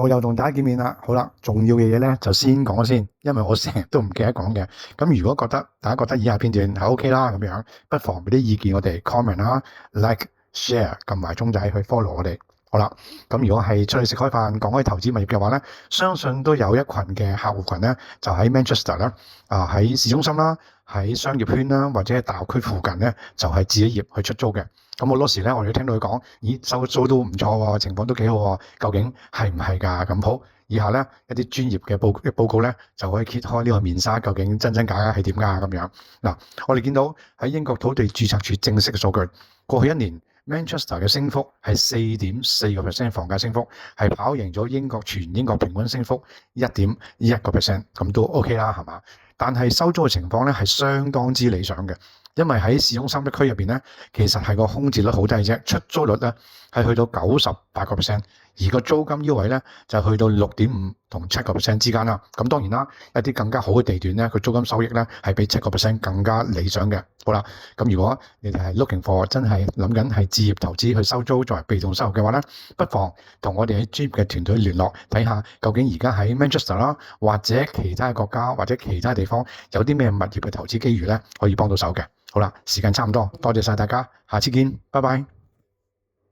又同大家見面啦。好啦，重要嘅嘢咧就先講先，因為我成日都唔記得講嘅。咁如果大家覺得以下片段係 OK 啦，咁樣不妨俾啲意見我哋 comment 啦、like、share，撳埋鐘仔去 follow 我哋。好啦，咁如果係出去食開飯講開投資物業嘅話咧，相信都有一群嘅客戶群咧，就喺 Manchester 啦，喺市中心啦，喺商業圈啦，或者係大學區附近咧，就係自己業去出租嘅。咁好多時咧，我哋聽到佢講，咦，收租都唔錯喎，情況都幾好喎，究竟係唔係㗎？咁好，以下咧一啲專業嘅報告咧，就可以揭開呢個面紗，究竟真真假假係點㗎咁樣。嗱，我哋見到喺英國土地註冊處正式嘅數據，過去一年 Manchester 嘅升幅係4.4%房價升幅，係跑贏咗全英國平均升幅1.1%，咁都 OK 啦，係嘛？但係收租嘅情況咧係相當之理想嘅。因為喺市中心一區入邊咧，其實係個空置率好低啫，出租率咧係去到98%，而個租金優惠咧就去到6.5%同7% 之間啦。咁當然啦，一啲更加好嘅地段咧，佢租金收益咧係比7% 更加理想嘅。好啦，咁如果你哋係 looking for 真係諗緊係置業投資去收租作為被動收入嘅話咧，不妨同我哋喺專業嘅團隊聯絡，睇下究竟而家喺 Manchester 啦，或者其他國家或者其他地方有啲咩物業嘅投資機遇咧，可以幫到手嘅。好啦，時間差唔多，多謝晒大家，下次見，拜拜。